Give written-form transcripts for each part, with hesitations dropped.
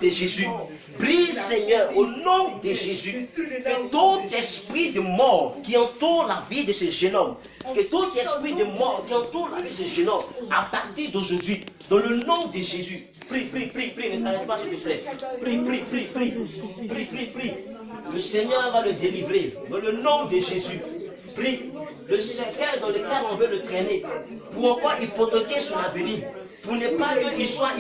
de Jésus. Prie, Seigneur, au nom de Jésus, que tout esprit de mort qui entoure la vie de ce jeune homme, que tout esprit de mort qui entoure la vie de ce jeune homme, à partir d'aujourd'hui, dans le nom de Jésus, prie, ne t'arrête pas s'il te plaît. Prie. Le Seigneur va le délivrer, dans le nom de Jésus. Prie, le cercueil dans lequel on veut le traîner, pourquoi il faut toquer son avenir, pour ne pas qu'il soit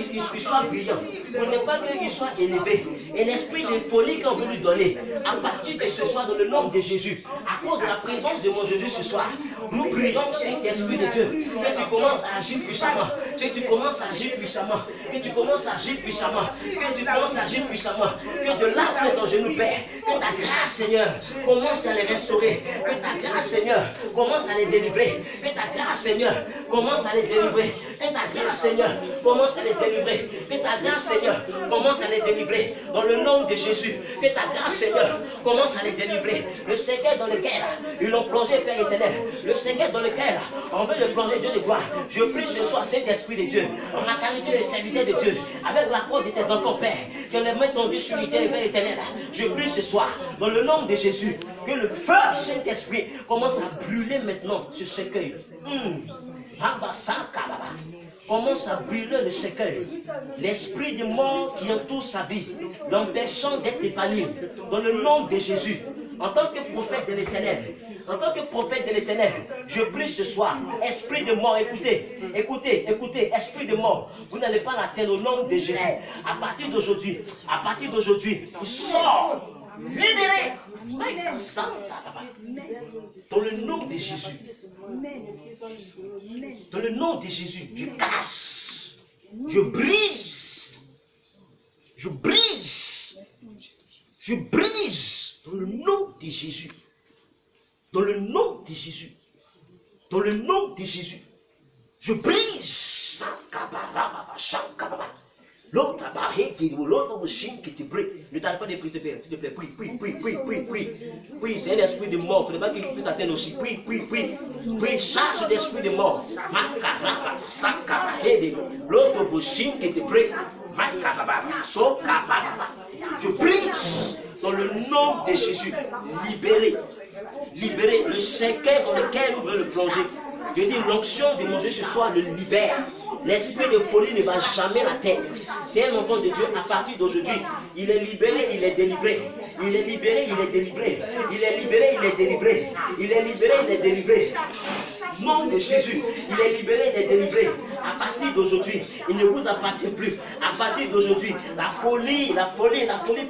brillant, pour ne pas qu'il soit élevé. Et l'esprit de folie qu'on veut lui donner, à partir de ce soir, dans le nom de Jésus, à cause de la présence de mon Jésus ce soir, nous prions, Saint-Esprit de Dieu, que tu commences à agir puissamment, que tu commences à agir puissamment, que tu commences à agir puissamment, que tu commences à agir puissamment, que de là dont je nous Père, que ta grâce, Seigneur, commence à les restaurer, que ta grâce, Seigneur, commence à les délivrer, que ta grâce, Seigneur, commence à les délivrer, que ta grâce, Seigneur, commence à les délivrer, que ta grâce, Seigneur, commence à les délivrer, dans le nom de Jésus, que ta grâce, Seigneur, commence à les délivrer. Le cercueil dans lequel ils l'ont plongé, Père éternel, le cercueil dans lequel on veut le plonger, Dieu de gloire. Je prie ce soir, Saint-Esprit de Dieu, en ma qualité de serviteur de Dieu, avec l'accord de tes enfants, Père, que les mains tendues sur l'autel, Père éternel, je prie ce soir, dans le nom de Jésus, que le feu du Saint-Esprit commence à brûler maintenant ce cercueil. Commence à brûler le cercueil. L'esprit de mort qui entoure sa vie, l'empêchant d'être épanoui, dans le nom de Jésus. En tant que prophète de l'Éternel, je prie ce soir, esprit de mort, écoutez, esprit de mort, vous n'allez pas l'atteindre au nom de Jésus. À partir d'aujourd'hui, sors, libéré, dans le nom de Jésus. Dans le nom de Jésus, je casse, je brise, dans le nom de Jésus. Dans le nom de Jésus. Dans le nom de Jésus. Je brise. L'autre barré qui l'autre chine qui te brille. Ne t'arrête pas de prier, s'il te plaît. Prie, c'est un esprit de mort. Tu ne pas qu'il puisse atteindre aussi. Prie, chasse l'esprit de mort. L'autre chine qui te brille. Je brise dans le nom de Jésus. Libérez le cercueil dans lequel on veut le plonger. Je dis, l'onction de manger ce soir le libère. L'esprit de folie ne va jamais l'atteindre. C'est un enfant de Dieu à partir d'aujourd'hui. Il est libéré, il est délivré. Il est libéré, il est délivré. Il est libéré, il est délivré. Il est libéré, il est délivré. Nom de Jésus, il est libéré, il est délivré. À partir d'aujourd'hui, il ne vous appartient plus. À partir d'aujourd'hui, la folie,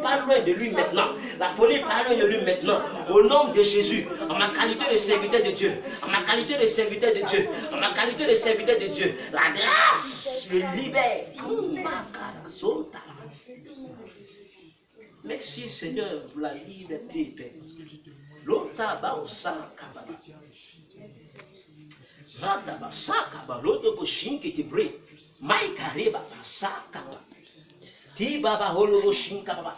pas loin de lui maintenant. La folie pas loin de lui maintenant. Au nom de Jésus, en ma qualité de serviteur de Dieu, la grâce le libère. Merci Seigneur pour la liberté, Père. L'autre boshin qui te brille. Maïka reba sakaba. Ti baba holo boshin kababa.